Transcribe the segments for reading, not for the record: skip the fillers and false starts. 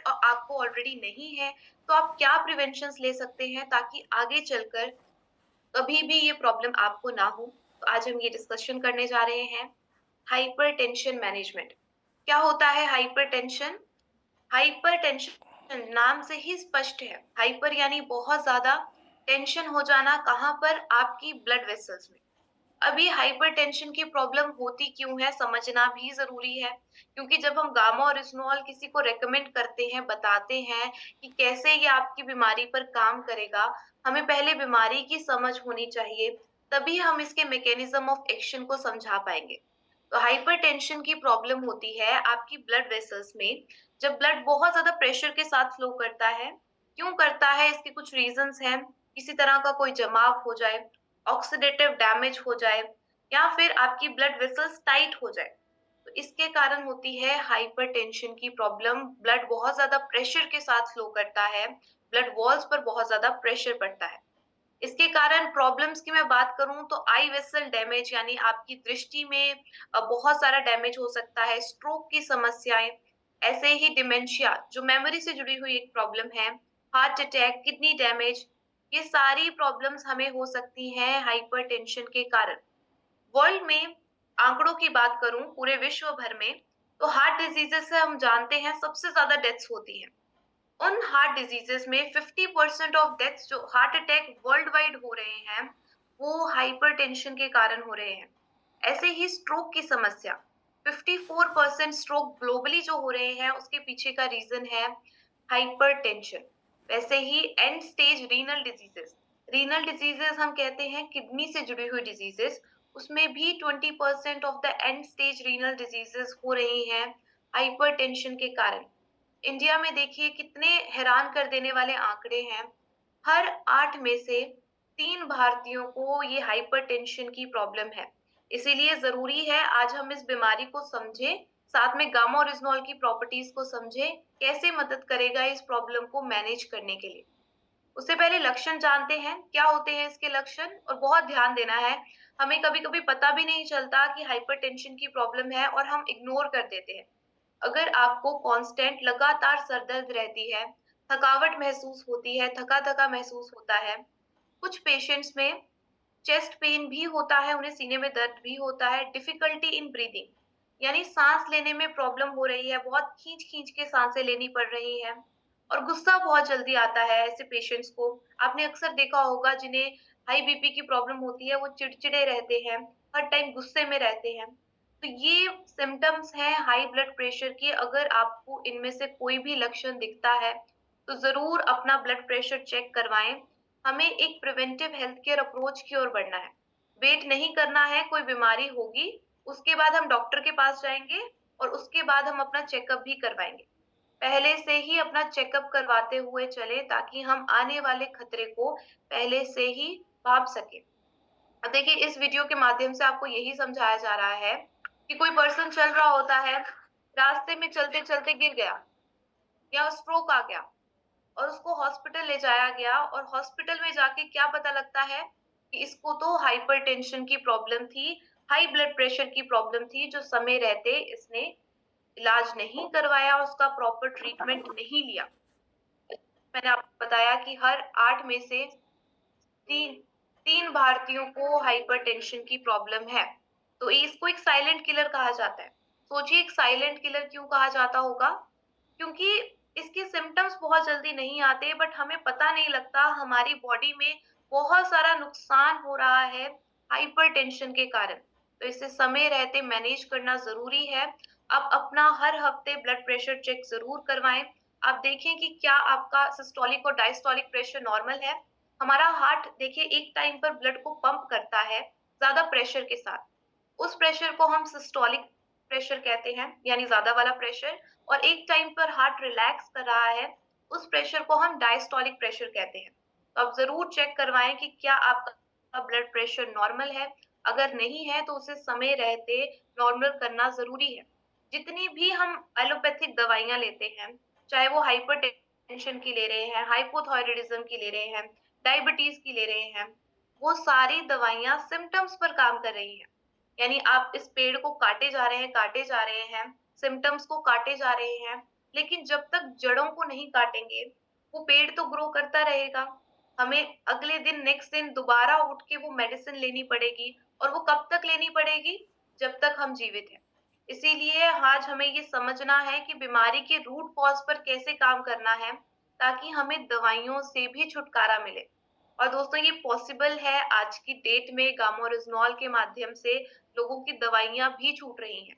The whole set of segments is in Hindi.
आपको ऑलरेडी नहीं है, तो आप क्या प्रिवेंशंस ले सकते हैं ताकि आगे चलकर कभी भी ये प्रॉब्लम आपको ना हो। तो आज हम ये डिस्कशन करने जा रहे हैं हाइपरटेंशन मैनेजमेंट। क्या होता है हाइपरटेंशन? हाइपरटेंशन नाम से ही स्पष्ट है। हाइपर यानी बहुत ज्यादा, टेंशन हो जाना कहाँ पर? आपकी ब्लड वेसल्स में। अभी हाइपरटेंशन की प्रॉब्लम होती क्यों है समझना भी जरूरी है, क्योंकि जब हम गामा और इस्नॉल किसी को रेकमेंड करते हैं, बताते हैं कि कैसे ये आपकी बीमारी पर काम करेगा, हमें पहले बीमारी की समझ होनी चाहिए, तभी हम इसके मैकेनिज्म ऑफ एक्शन को समझा पाएंगे। तो हाइपरटेंशन की प्रॉब्लम होती है आपकी ब्लड वेसल्स में, जब ब्लड बहुत ज्यादा प्रेशर के साथ फ्लो करता है। क्यों करता है? इसके कुछ रीजंस हैं। किसी तरह का कोई जमाव हो जाए, ऑक्सीडेटिव डैमेज हो जाए, या फिर आपकी ब्लड वेसल्स टाइट हो जाए, तो इसके कारण होती है हाइपरटेंशन की प्रॉब्लम। ब्लड बहुत ज्यादा प्रेशर के साथ फ्लो करता है, ब्लड वॉल्स पर बहुत ज्यादा प्रेशर पड़ता है। इसके कारण प्रॉब्लम्स की मैं बात करूं तो आई वेसल डैमेज यानी आपकी दृष्टि में बहुत सारा डैमेज हो सकता है, स्ट्रोक की समस्याएं, ऐसे ही डिमेंशिया जो मेमोरी से जुड़ी हुई एक प्रॉब्लम है, हार्ट अटैक, किडनी डैमेज, ये सारी प्रॉब्लम्स हमें हो सकती हैं हाइपरटेंशन के कारण। वर्ल्ड में आंकड़ों की बात करूं पूरे विश्व भर में, तो हार्ट डिजीजेस से हम जानते हैं सबसे ज्यादा डेथ्स होती हैं। उन हार्ट डिजीजेस में 50% ऑफ डेथ्स जो हार्ट अटैक वर्ल्ड वाइड हो रहे हैं, वो हाइपरटेंशन के कारण हो रहे हैं। ऐसे ही स्ट्रोक की समस्या, 54% स्ट्रोक ग्लोबली जो हो रहे हैं उसके पीछे का रीजन है हाइपरटेंशन। वैसे ही एंड स्टेज रीनल डिजीजेस हम कहते हैं किडनी से जुड़ी हुई डिजीजेस, उसमें भी 20% of the end stage renal diseases हो रही हैं हाइपरटेंशन के कारण। इंडिया में देखिए कितने हैरान कर देने वाले आंकड़े हैं। हर 8 में से 3 भारतीयों को ये हाइपरटेंशन की प्रॉब्लम है। इसीलिए जरूरी है आज हम इस बीमारी को समझें, साथ में गामा और इस्नॉल की प्रॉपर्टीज को समझें, कैसे मदद करेगा इस प्रॉब्लम को मैनेज करने के लिए। उससे पहले लक्षण जानते हैं, क्या होते हैं इसके लक्षण, और बहुत ध्यान देना है। हमें कभी कभी पता भी नहीं चलता कि हाइपरटेंशन की प्रॉब्लम है और हम इग्नोर कर देते हैं। अगर आपको कांस्टेंट लगातार सर दर्द रहती है, थकावट महसूस होती है, थका थका महसूस होता है, कुछ पेशेंट्स में चेस्ट पेन भी होता है, उन्हें सीने में दर्द भी होता है, डिफिकल्टी इन ब्रीदिंग यानी सांस लेने में प्रॉब्लम हो रही है, बहुत खींच खींच के सांसें लेनी पड़ रही है, और गुस्सा बहुत जल्दी आता है ऐसे पेशेंट्स को। आपने अक्सर देखा होगा जिन्हें हाई बीपी की प्रॉब्लम होती है वो चिड़चिड़े रहते हैं, हर टाइम गुस्से में रहते हैं। तो ये सिम्टम्स हैं हाई ब्लड प्रेशर के। अगर आपको इनमें से कोई भी लक्षण दिखता है तो जरूर अपना ब्लड प्रेशर चेक करवाएं। हमें एक प्रिवेंटिव हेल्थ केयर अप्रोच की ओर बढ़ना है। वेट नहीं करना है, कोई बीमारी होगी उसके बाद हम डॉक्टर के पास जाएंगे और उसके बाद हम अपना चेकअप भी करवाएंगे। पहले से ही अपना चेकअप करवाते हुए चले ताकि हम आने वाले खतरे को पहले से ही भाप सके। अब देखिए इस वीडियो के माध्यम से आपको यही समझाया जा रहा है कि कोई पर्सन चल रहा होता है, रास्ते में चलते चलते गिर गया या स्ट्रोक आ गया और उसको हॉस्पिटल ले जाया गया, और हॉस्पिटल में जाके क्या पता लगता है कि इसको तो हाइपरटेंशन की प्रॉब्लम थी, हाई ब्लड प्रेशर की प्रॉब्लम थी, जो समय रहते इसने इलाज नहीं करवाया, उसका प्रॉपर ट्रीटमेंट नहीं लिया। मैंने आपको बताया कि हर 8 में से तीन तीन भारतीयों को हाइपरटेंशन की प्रॉब्लम है। तो इसको एक साइलेंट किलर कहा जाता है। सोचिए एक साइलेंट किलर क्यों कहा जाता होगा? क्योंकि इसके सिम्टम्स बहुत जल्दी नहीं आते, बट हमें पता नहीं लगता हमारी बॉडी में बहुत सारा नुकसान हो रहा है हाइपरटेंशन के कारण। तो इसे समय रहते मैनेज करना जरूरी है। आप अपना हर हफ्ते ब्लड प्रेशर चेक जरूर करवाएं। आप देखें कि क्या आपका सिस्टोलिक और डायस्टोलिक प्रेशर नॉर्मल है। हमारा हार्ट देखिए एक टाइम पर ब्लड को पंप करता है ज्यादा प्रेशर के साथ, उस प्रेशर को हम सिस्टोलिक प्रेशर कहते हैं यानी ज्यादा वाला प्रेशर, और एक टाइम पर हार्ट रिलैक्स कर रहा है उस प्रेशर को हम डायस्टोलिक प्रेशर कहते हैं। तो आप जरूर चेक करवाएं कि क्या आपका ब्लड प्रेशर नॉर्मल है। अगर नहीं है तो उसे समय रहते नॉर्मल करना जरूरी है। जितनी भी हम एलोपैथिक दवाइयां लेते हैं, चाहे वो हाइपरटेंशन की ले रहे हैं, हाइपोथायराइडिज्म की ले रहे हैं, डायबिटीज की ले रहे हैं, वो सारी दवाइयां सिम्टम्स पर काम कर रही हैं। यानी आप इस पेड़ को काटे जा रहे हैं, काटे जा रहे हैं, सिम्टम्स को काटे जा रहे हैं, लेकिन जब तक जड़ों को नहीं काटेंगे, वो पेड़ तो ग्रो करता रहेगा। हमें अगले दिन नेक्स्ट दिन दोबारा उठ के वो मेडिसिन लेनी पड़ेगी और वो कब तक लेनी पड़ेगी? जब तक हम जीवित हैं। इसीलिए आज हमें ये समझना है कि बीमारी के रूट कॉज़ पर कैसे काम करना है, ताकि हमें दवाइयों से भी छुटकारा मिले। और दोस्तों ये पॉसिबल है, आज की डेट में गामोरिज़नॉल के माध्यम से लोगों की दवाइयाँ भी छूट रही हैं।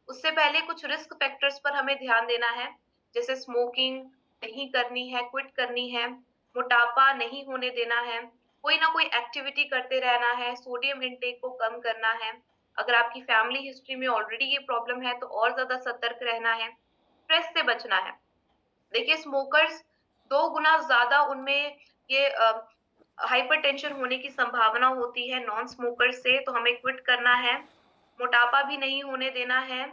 उससे पहले कुछ रिस्क फैक्टर्स पर हमें ध्यान देना है, जैसे स्मोकिंग नहीं करनी है, क्विट करनी है, मोटापा नहीं होने देना है, कोई ना कोई एक्टिविटी करते रहना है, सोडियम इंटेक को कम करना है। अगर आपकी फैमिली हिस्ट्री में ऑलरेडी ये प्रॉब्लम है तो और ज़्यादा सतर्क रहना है, स्ट्रेस से बचना है। देखिए स्मोकर्स 2 गुना ज़्यादा उनमें ये हाइपरटेंशन होने की संभावना होती है नॉन स्मोकर से, तो हमें क्विट करना है, मोटापा भी नहीं होने देना है।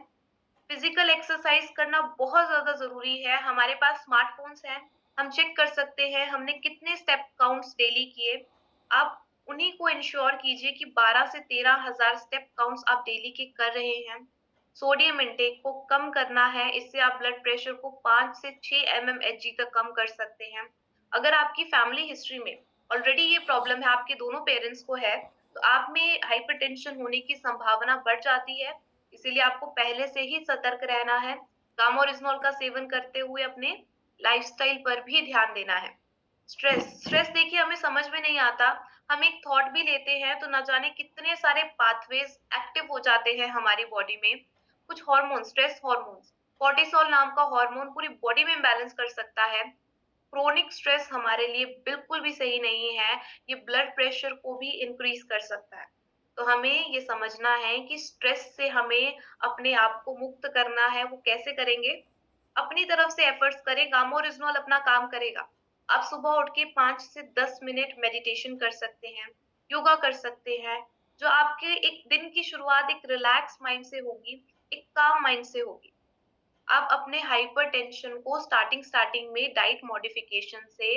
फिजिकल एक्सरसाइज करना बहुत ज़्यादा ज़रूरी है। हमारे पास स्मार्टफ़ोन्स हैं, हम चेक कर सकते हैं हमने कितने स्टेप काउंट्स डेली किए। आप उन्हीं को इंश्योर कीजिए कि 12 से 13,000 स्टेप काउंट्स आप डेली के कर रहे हैं। सोडियम इंटेक को कम करना है, इससे आप ब्लड प्रेशर को 5 से 6 mmHg तक कम कर सकते हैं। अगर आपकी फैमिली हिस्ट्री में ऑलरेडी ये प्रॉब्लम है, आपके दोनों पेरेंट्स को है, तो आप में हाइपरटेंशन होने की संभावना बढ़ जाती है। इसीलिए आपको पहले से ही सतर्क रहना है। गामोरिज़नॉल का सेवन करते हुए अपने लाइफ़स्टाइल पर भी ध्यान देना है। स्ट्रेस देखिए हमें समझ में नहीं आता। हम एक थॉट भी लेते हैं तो ना जाने कितने सारे पाथवेज़ एक्टिव हो जाते हैं हमारी बॉडी में। कुछ हार्मोन, स्ट्रेस हार्मोन्स, कॉर्टिसोल नाम का हार्मोन पूरी बॉडी में इम्बैलेंस कर सकता है। क्रोनिक स्ट्रेस हमारे लिए बिल्कुल भी सही नहीं है, ये ब्लड प्रेशर को भी इंक्रीज़ कर सकता है। तो हमें ये समझना है कि स्ट्रेस से हमें अपने आप को मुक्त करना है, वो कैसे करेंगे? अपनी तरफ से एफर्ट्स करें, गामोरिज़नॉल अपना काम करेगा। आप सुबह उठ के 5 से 10 मिनट मेडिटेशन कर सकते हैं, योगा कर सकते हैं, जो आपके एक दिन की शुरुआत एक रिलैक्स माइंड से होगी, एक काम माइंड से होगी। आप अपने हाइपरटेंशन को स्टार्टिंग में डाइट मॉडिफिकेशन से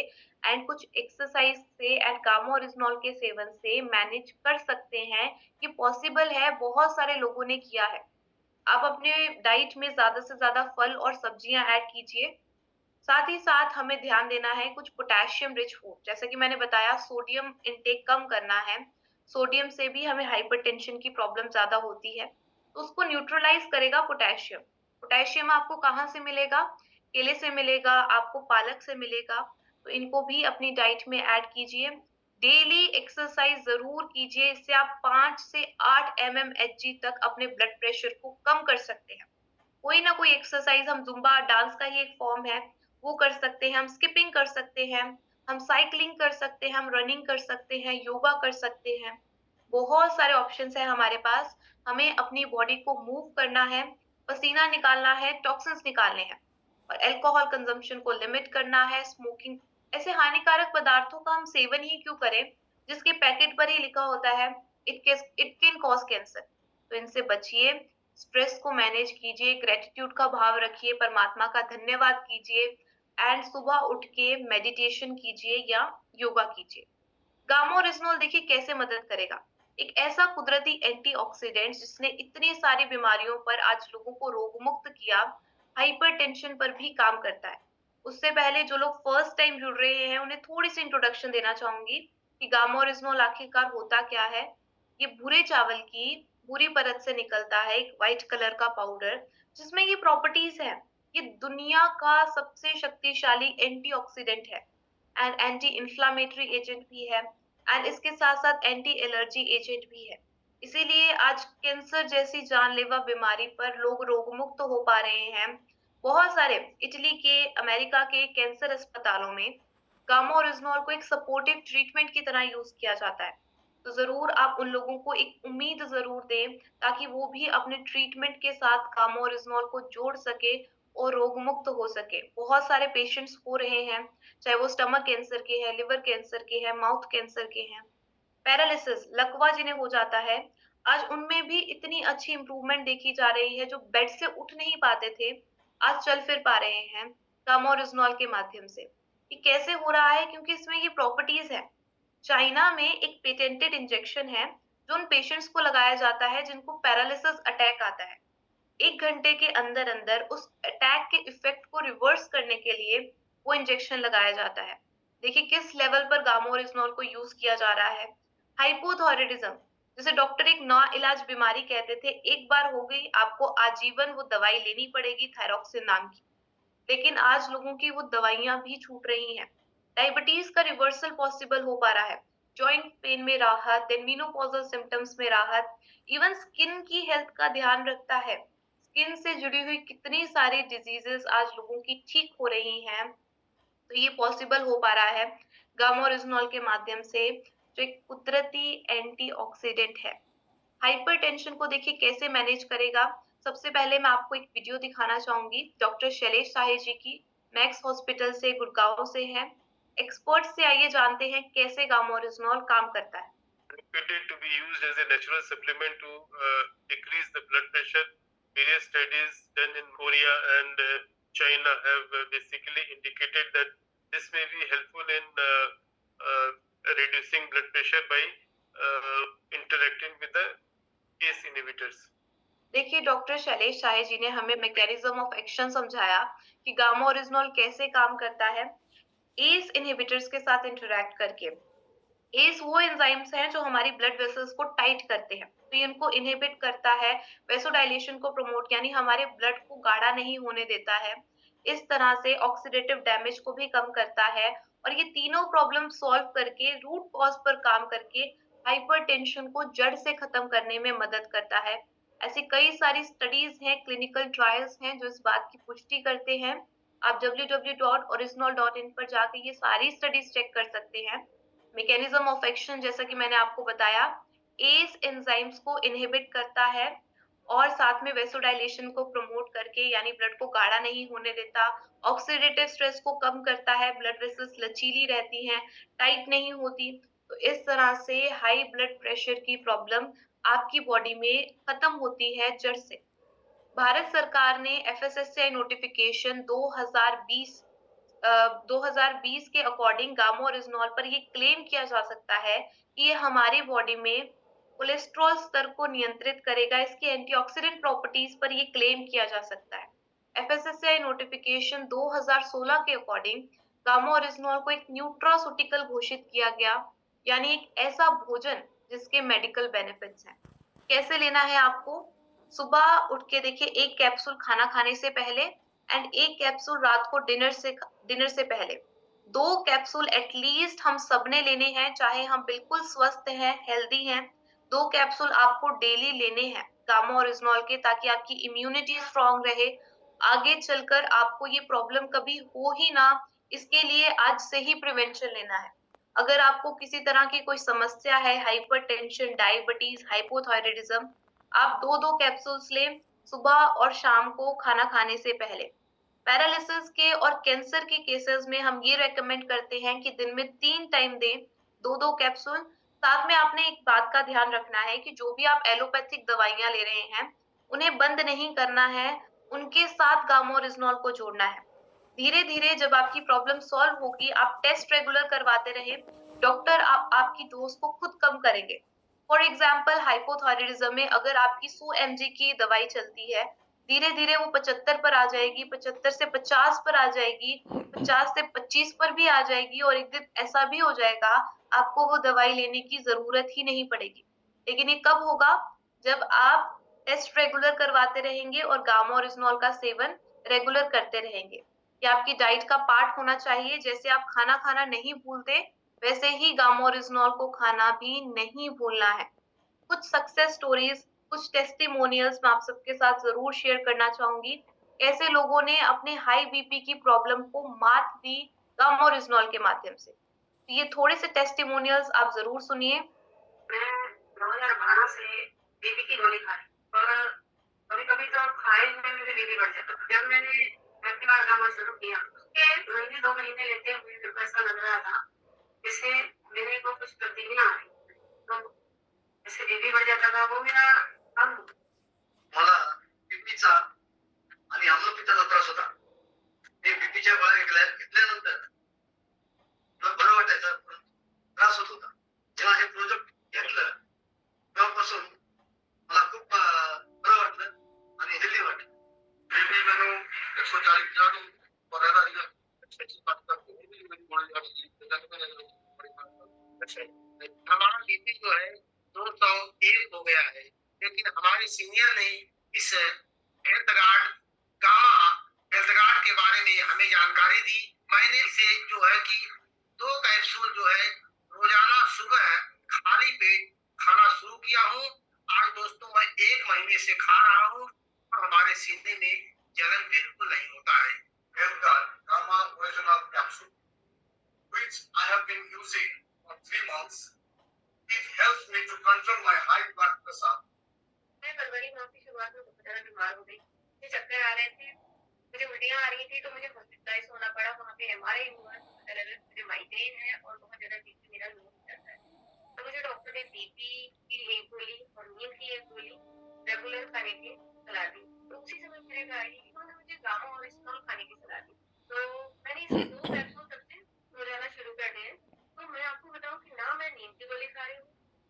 एंड कुछ एक्सरसाइज से एंड गामोरिज़नॉल के सेवन से मैनेज कर सकते हैं। ये पॉसिबल है, बहुत सारे लोगों ने किया है। आप अपने डाइट में ज़्यादा से ज़्यादा फल और सब्जियाँ ऐड कीजिए। साथ ही साथ हमें ध्यान देना है कुछ पोटेशियम रिच फूड, जैसा कि मैंने बताया सोडियम इंटेक कम करना है। सोडियम से भी हमें हाइपरटेंशन की प्रॉब्लम ज़्यादा होती है, तो उसको न्यूट्रलाइज़ करेगा पोटेशियम। पोटेशियम आपको कहाँ से मिलेगा? केले से मिलेगा, आपको पालक से मिलेगा, तो इनको भी अपनी डाइट में ऐड कीजिए। डेली एक्सरसाइज ज़रूर कीजिए, इससे आप 5 से 8 mmHg तक अपने ब्लड प्रेशर को कम कर सकते हैं। कोई ना कोई एक्सरसाइज, हम ज़ुम्बा डांस का ही एक फॉर्म है, वो कर सकते हैं, हम स्किपिंग कर सकते हैं, हम साइक्लिंग कर सकते हैं, हम रनिंग कर सकते हैं, योगा कर सकते हैं। बहुत सारे ऑप्शंस हैं हमारे पास। हमें अपनी बॉडी को मूव करना है, पसीना निकालना है, टॉक्सिन्स निकालने हैं और अल्कोहल कंज़म्पशन को लिमिट करना है, स्मोकिंग ऐसे हानिकारक पदार्थों का हम सेवन ही क्यों करें, जिसके पैकेट पर ही लिखा होता है इट कैन कॉज़ कैंसर। तो इनसे बचिए, स्ट्रेस को मैनेज कीजिए, ग्रैटिट्यूड का भाव रखिए, परमात्मा का धन्यवाद कीजिए एंड सुबह उठ के मेडिटेशन कीजिए या योगा कीजिए। गामोरिज़नॉल देखिए कैसे मदद करेगा। एक ऐसा कुदरती एंटीऑक्सीडेंट जिसने इतनी सारी बीमारियों पर आज लोगों को रोगमुक्त किया, हाइपरटेंशन पर भी काम करता है। उससे पहले जो लोग फर्स्ट टाइम जुड़ रहे हैं, उन्हें थोड़ी-सी इंट्रोडक्शन देना चाहूँगी कि गामोरिज़नॉल आखिरकार होता क्या है? ये भूरे चावल की भूरी परत से निकलता है एक व्हाइट कलर का पाउडर, जिसमें ये प्रॉपर्टीज़ हैं। ये दुनिया का सबसे शक्तिशाली एंटीऑक्सीडेंट है एंड एंटी इन्फ्लेमेटरी एजेंट भी है एंड इसके साथ-साथ एंटी एलर्जी एजेंट भी है। इसीलिए आज कैंसर जैसी जानलेवा बीमारी पर लोग रोगमुक्त हो पा रहे हैं। बहुत सारे इटली के, अमेरिका के कैंसर अस्पतालों में गामा ओरिजिनॉल को एक सपोर्टिव ट्रीटमेंट की तरह यूज़ किया जाता है। तो ज़रूर आप उन लोगों को एक उम्मीद ज़रूर दें, ताकि वो भी अपने ट्रीटमेंट के साथ गामा ओरिजिनॉल को जोड़ सके और रोगमुक्त हो सके। बहुत सारे पेशेंट्स हो रहे हैं, चाहे वो स्टमक कैंसर के हैं, लिवर कैंसर के हैं, माउथ कैंसर के हैं। पैरालिसिस, लकवा जिन्हें हो जाता है, आज उनमें भी इतनी अच्छी इम्प्रूवमेंट देखी जा रही है, जो बेड से उठ नहीं पाते थे, आज चल फिर पा रहे हैं, गामा-ओरिजिनॉल के माध्यम से। ये कैसे हो रहा है? क्योंकि इसमें ये प्रॉपर्टीज़ हैं। चाइना में एक पेटेंटेड इंजेक्शन है, जो उन पेशेंट्स को लगाया जाता है जिनको पैरालिसिस अटैक आता है। 1 घंटे के अंदर-अंदर उस अटैक के इफ़ेक्ट को रिवर्स करने के लिए वो इंजेक्शन लगाया जाता है। देखिए किस लेवल पर गामा-ओरिजिनॉल को यूज़ किया जा रहा है। हाइपोथायरॉयडिज़्म, जिसे डॉक्टर एक नाइलाज बीमारी कहते थे, एक बार हो गई आपको आजीवन वो दवाई लेनी पड़ेगी थायरॉक्सिन नाम की। लेकिन आज लोगों की वो दवाइयाँ भी छूट रही हैं। डायबिटीज़ का रिवर्सल पॉसिबल हो पा रहा है। जॉइंट पेन में राहत, देन मेनोपॉज़ल सिम्पटम्स में राहत, इवन स्किन की हेल्थ का ध्यान रखता है। स्किन से जुड़ी हुई कितनी सारी डिजीज़ेज़ आज लोगों की ठीक हो रही हैं। तो ये पॉसिबल हो पा रहा है गामा ओरिजिनॉल के माध्यम से, जो एक कुदरती एंटीऑक्सीडेंट है। हाइपरटेंशन को देखिए कैसे मैनेज करेगा। सबसे पहले मैं आपको एक वीडियो दिखाना चाहूंगी डॉक्टर शैलेश साहे जी की, मैक्स हॉस्पिटल से गुड़गांव से है। एक्सपर्ट से आइए जानते हैं कैसे गामोरिजनॉल काम करता है। Recommended to be used as a natural supplement to decrease the blood pressure. Various studies done in Korea and China have basically indicated that this may be helpful in uh, reducing blood pressure by interacting with the ACE inhibitors. देखिए डॉक्टर शैलेश शाही जी ने हमें मैकेनिज्म ऑफ एक्शन समझाया कि गामा ओरिजिनॉल कैसे काम करता है एस इनहिबिटर्स के साथ इंटरैक्ट करके। एस वो एंजाइम्स हैं जो हमारी ब्लड वेसल्स को टाइट करते हैं, तो ये इनको इनहिबिट करता है, वेसोडाइलेशन को प्रमोट यानी हमारे ब्लड को गाढ़ा नहीं होने देता है। इस तरह से ऑक्सीडेटिव डैमेज को भी कम करता है और ये तीनों प्रॉब्लम सॉल्व करके रूट कॉज पर काम करके हाइपरटेंशन को जड़ से खत्म करने में मदद करता है। ऐसी कई सारी स्टडीज हैं, क्लिनिकल ट्रायल्स हैं जो इस बात की पुष्टि करते हैं। आप www.original.in पर जाके ये सारी स्टडीज चेक कर सकते हैं। मैकेनिज्म ऑफ एक्शन जैसा कि मैंने आपको बताया, एस एंजाइम्स को इनहिबिट करता है और साथ में वेसोडाइलेशन को प्रमोट करके यानी ब्लड को गाढ़ा नहीं होने देता, ऑक्सीडेटिव स्ट्रेस को कम करता है, ब्लड वेसल्स लचीली रहती हैं, टाइट नहीं होती। तो इस तरह से हाई ब्लड प्रेशर की प्रॉब्लम आपकी बॉडी में खत्म होती है जड़ से। भारत सरकार ने एफएसएसएआई नोटिफिकेशन 2020 के अकॉर्डिंग गामा ओरिजिनॉल पर ये क्लेम किया जा सकता है कि ये हमारी बॉडी में कोलेस्ट्रॉल स्तर को नियंत्रित करेगा। इसकी एंटीऑक्सीडेंट प्रॉपर्टीज पर ये क्लेम किया जा सकता है। एफएसएसएआई नोटिफिकेशन 2016 के अकॉर्डिंग गामा ओरिजिनॉल को एक न्यूट्रास्यूटिकल घोषित किया गया, यानी एक ऐसा भोजन जिसके मेडिकल बेनिफिट्स हैं। कैसे लेना है आपको? सुबह उठ के देखिए 1 कैप्सूल खाना खाने से पहले एंड 1 कैप्सूल रात को डिनर से पहले। 2 कैप्सूल एटलीस्ट हम सबने लेने हैं, चाहे हम बिल्कुल स्वस्थ हैं, हेल्दी हैं। 2 कैप्सूल आपको डेली लेने हैं गामा ओरिजिनॉल के, ताकि आपकी इम्यूनिटी स्ट्रांग रहे। आगे चलकर आपको ये प्रॉब्लम कभी हो ही ना, इसके लिए आज से ही प्रिवेंशन लेना है। अगर आपको किसी तरह की कोई समस्या है, हाइपरटेंशन, डायबिटीज, हाइपोथायराइडिज्म, आप 2-2 कैप्सूल्स लें सुबह और शाम को खाना खाने से पहले। पैरालिसिस के और कैंसर के केसेस में हम ये रेकमेंड करते हैं कि दिन में 3 टाइम दें 2-2 कैप्सूल। साथ में आपने एक बात का ध्यान रखना है कि जो भी आप एलोपैथिक दवाइयाँ ले रहे हैं, उन्हें बंद नहीं करना है, उनके साथ गामा ओरिजिनॉल को जोड़ना है। धीरे-धीरे जब आपकी प्रॉब्लम सॉल्व होगी, आप टेस्ट रेगुलर करवाते रहें, डॉक्टर आपकी डोज़ को खुद कम करेंगे। फॉर एग्जाम्पल हाइपोथायराइडिज्म में अगर आपकी 100 mg की दवाई चलती है, धीरे-धीरे वो 75 पर आ जाएगी, 75 से 50 पर आ जाएगी, 50 से 25 पर भी आ जाएगी और एक दिन ऐसा भी हो जाएगा, आपको वो दवाई लेने की ज़रूरत ही नहीं पड़ेगी। लेकिन ये कब होगा? जब आप टेस्ट रेगुलर करवाते रहेंगे और गामा ओरिजिनॉल का सेवन रेगुलर करते रहेंगे। ये आपकी डाइट का पार्ट होना चाहिए। जैसे आप खाना खाना नहीं भूलते, वैसे ही गामा ओरिजिनॉल को खाना भी नहीं भूलना है। कुछ सक्सेस स्टोरीज, कुछ टेस्टिमोनियल्स मैं आप सबके साथ ज़रूर शेयर करना चाहूँगी। ऐसे लोगों ने अपने हाई बीपी की प्रॉब्लम को मात दी गामा ओरिजिनॉल के माध्यम से। तो ये थोड़े से टेस्टिमोनियल्स आप ज़रूर सुनिए। मैं 2012 से बीपी की गोली खा रही और कभी-कभी तो खाए में मेरे बीपी बढ़ जाता था। जब मैंने पहली बार दवा शुरू किया, उसके महीने 2 महीने लेते हुए मेरे को ऐसा लग रहा था जैसे मेरे को कुछ तब्दीलियां आ रही हैं। तो जैसे बीपी बढ़ जाता था वो मेरा कम मला बीपीचा आणि अम्लपित्ताचा त्रास होता. मी बीपीच्या गोळ्या घेतल्यानंतर मला बरं वाटायचं, पण त्रास होत होता. जेव्हा हे प्रोजेक्ट घेतलं तेव्हापासून मला खूप बरं वाटलं आणि हेल्दी वाटलं. अच्छी बात करते हैं, मेरी बड़ी बड़ी बात ये बड़ी बात करते हैं। हमारा बीपी जो है 201 हो गया है, लेकिन हमारे सीनियर ने इस health guard gamma health guard के बारे में हमें जानकारी दी। मैंने इसे जो है कि 2 कैप्सूल जो है रोजाना सुबह खाली पेट खाना शुरू किया हूँ। आज दोस्तों मैं 1 महीने से खा रहा हूँ। हमारे सीने में जलन बिल्कुल नहीं होता है। Health Guard Gamma Original Capsule, which I have been using for 3 months. It helps me to control my high blood pressure. मैं फरवरी माह की शुरुआत में बहुत ज्यादा बीमार हो गई। मुझे चक्कर आ रहे थे, मुझे उल्टियां आ रही थी, तो मुझे हॉस्पिटलाइज होना पड़ा। वहाँ पे एमआरआई हुआ, मुझे माइग्रेन है और बहुत ज्यादा बीपी मेरा लो हो जाता है। तो मुझे डॉक्टर ने बीपी की एक गोली और नींद की एक गोली रेगुलर खाने की सलाह दी। तो उसी समय मेरे गाड़ी उन्होंने मुझे गामा ओरिजिनल खाने की सलाह दी। तो मैंने इसे 2 कैप्सूल तब से रोजाना शुरू कर दिए। तो मैं आपको बताऊं कि ना मैं नींद की गोली खा रही हूँ,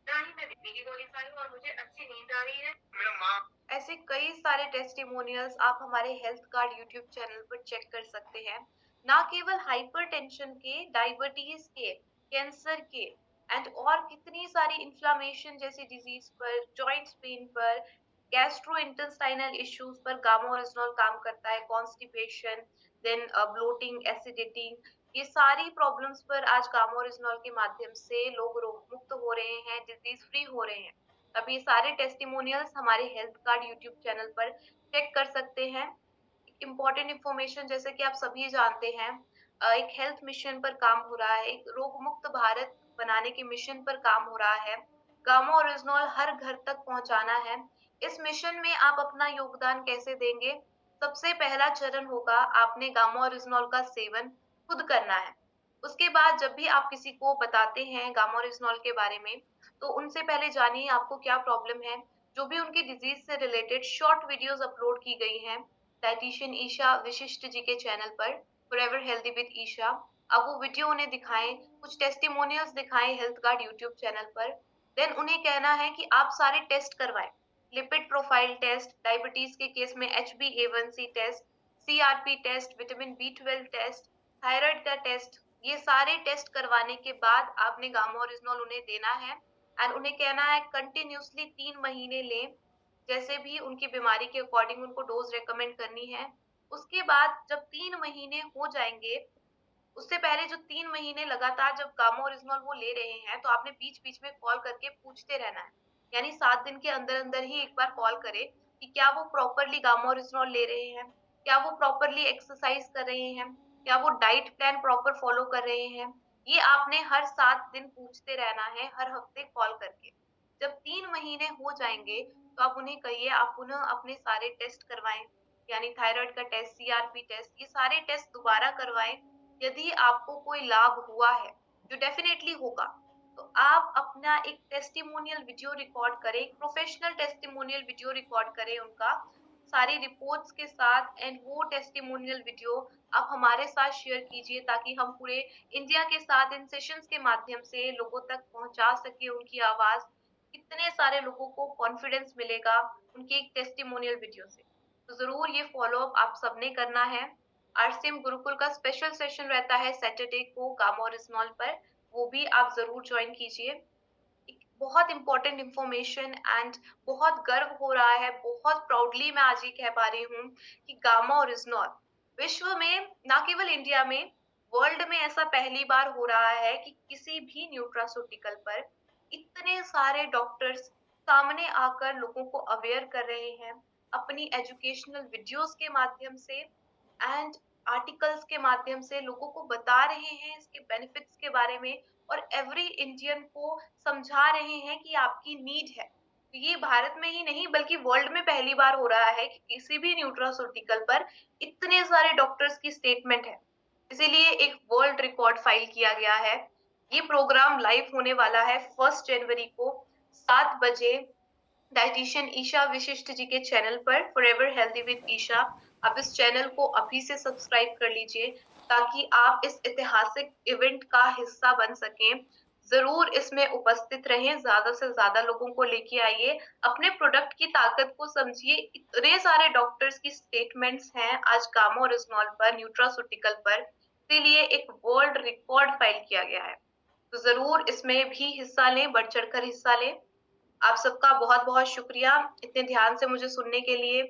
ना ही मैं बीपी की गोली खा रही हूँ, और मुझे अच्छी नींद आ रही है। मेरा माँ ऐसे कई सारे टेस्टिमोनियल्स आप हमारे हेल्थ कार्ड यूट्यूब चैनल पर चेक कर सकते हैं। ना केवल हाइपरटेंशन के, डायबिटीज के, कैंसर के एंड और कितनी सारी इन्फ्लामेशन जैसी डिजीज पर, जॉइंट्स पेन पर, गैस्ट्रोइंटेस्टाइनल इश्यूज पर गामा ओरिजिनल काम करता है। कॉन्स्टिपेशन, देन ब्लोटिंग, एसिडिटी, ये सारी प्रॉब्लम्स पर आज गामा ओरिजिनल के माध्यम से लोग रोग मुक्त हो रहे हैं, डिजीज फ्री हो रहे हैं। अब ये सारे टेस्टिमोनियल्स हमारे हेल्थ कार्ड यूट्यूब चैनल पर चेक कर सकते हैं। इम्पोर्टेंट इन्फॉर्मेशन जैसे कि आप सभी जानते हैं, एक हेल्थ मिशन पर काम हो रहा है, एक रोग मुक्त भारत बनाने के मिशन पर काम हो रहा है। गामा ओरिजिनल हर घर तक पहुंचाना है। इस मिशन में आप अपना योगदान कैसे देंगे? सबसे पहला चरण होगा, आपने गामा ओरिजिनल का सेवन खुद करना है। उसके बाद जब भी आप किसी को बताते हैं गामा ओरिजिनल के बारे में, तो उनसे पहले जानिए आपको क्या प्रॉब्लम है। जो भी उनकी डिजीज से रिलेटेड शॉर्ट वीडियोस अपलोड की गई हैं डाइटिशियन ईशा विशिष्ट जी के चैनल पर, फॉरएवर हेल्दी विद ईशा, अब वो वीडियो उन्हें दिखाएं, कुछ टेस्टिमोनियल्स दिखाएं हेल्थ कार्ड यूट्यूब चैनल पर। देन उन्हें कहना है कि आप सारे टेस्ट करवाएं, लिपिड प्रोफाइल टेस्ट, डायबिटीज के केस में HbA1c test, CRP test, vitamin B12 test, thyroid का टेस्ट, ये सारे टेस्ट करवाने के बाद आपने गामा ओरिजिनल उन्हें देना है एंड उन्हें कहना है कंटिन्यूअसली 3 महीने लें, जैसे भी उनकी बीमारी के अकॉर्डिंग उनको डोज रेकमेंड करनी है। उसके बाद जब 3 महीने हो जाएंगे, उससे पहले जो 3 महीने लगातार जब गामा ओरिजिनल वो ले रहे हैं, तो आपने बीच-बीच में कॉल करके पूछते रहना है। यानी 7 दिन के अंदर-अंदर ही एक बार कॉल करें कि क्या वो प्रॉपर्ली गामा ओरिजिनल ले रहे हैं? क्या वो प्रॉपर्ली एक्सरसाइज कर रहे हैं? क्या वो डाइट प्लान प्रॉपर फॉलो कर रहे हैं? ये आपने हर 7 दिन पूछते रहना है, हर हफ्ते कॉल करके। जब 3 महीने हो जाएँगे, तो आप उन्हें कहिए आप पुनः अपने सारे टेस्ट करवाएँ, यानी थायरॉइड का टेस्ट, CRP टेस्ट, ये सारे टेस्ट दोबारा करवाएँ। यदि आपको कोई लाभ हुआ है, जो डेफिनेटली होगा, तो आप अपना एक टेस्टिमोनियल वीडियो रिकॉर्ड करें, एक प्रोफेशनल टेस्टिमोनियल वीडियो रिकॉर्ड करें उनका, सारी रिपोर्ट्स के साथ एंड वो टेस्टिमोनियल वीडियो आप हमारे साथ शेयर कीजिए ताकि हम पूरे इंडिया के साथ इन सेशंस के माध्यम से लोगों तक पहुंचा सके उनकी आवाज़। कितने सारे लोगों को कॉन्फिडेंस मिलेगा उनके एक टेस्टिमोनियल वीडियो से। तो ज़रूर ये फ़ॉलो अप आप सबने करना है। आरसीएम गुरुकुल का स्पेशल सेशन रहता है सैटरडे को गामा ओरिजिनल पर, वो भी आप ज़रूर जॉइन कीजिए। एक बहुत इम्पोर्टेंट इन्फॉर्मेशन एंड बहुत गर्व हो रहा है, बहुत प्राउडली मैं आज ये कह पा रही हूँ कि गामा ओरिजिनल विश्व में, ना केवल इंडिया में, वर्ल्ड में ऐसा पहली बार हो रहा है कि किसी भी न्यूट्रास्यूटिकल पर इतने सारे डॉक्टर्स सामने आकर लोगों को अवेयर कर रहे हैं अपनी एजुकेशनल वीडियोस के माध्यम से एंड आर्टिकल्स के माध्यम से लोगों को बता रहे हैं इसके बेनिफिट्स के बारे में और एवरी इंडियन को समझा रहे हैं कि आपकी नीड है। तो ये भारत में ही नहीं बल्कि वर्ल्ड में पहली बार हो रहा है कि किसी भी न्यूट्रास्यूटिकल पर इतने सारे डॉक्टर्स की स्टेटमेंट है। इसीलिए एक वर्ल्ड रिकॉर्ड फाइल किया गया है। ये प्रोग्राम लाइव होने वाला है 1 जनवरी को 7 बजे डाइटिशियन ईशा विशिष्ट जी के चैनल पर, फॉरएवर हेल्दी विद ईशा। आप इस चैनल को अभी से सब्सक्राइब कर लीजिए ताकि आप इस ऐतिहासिक इवेंट का हिस्सा बन सकें। ज़रूर इसमें उपस्थित रहें, ज़्यादा से ज़्यादा लोगों को लेके आइए, अपने प्रोडक्ट की ताकत को समझिए। इतने सारे डॉक्टर्स की स्टेटमेंट्स हैं आज गामा ओरिजिनल पर, न्यूट्रास्यूटिकल पर। इसीलिए एक वर्ल्ड रिकॉर्ड फाइल किया गया है। तो ज़रूर इसमें भी हिस्सा लें, बढ़-चढ़ कर हिस्सा लें। आप सबका बहुत-बहुत शुक्रिया इतने ध्यान से मुझे सुनने के लिए।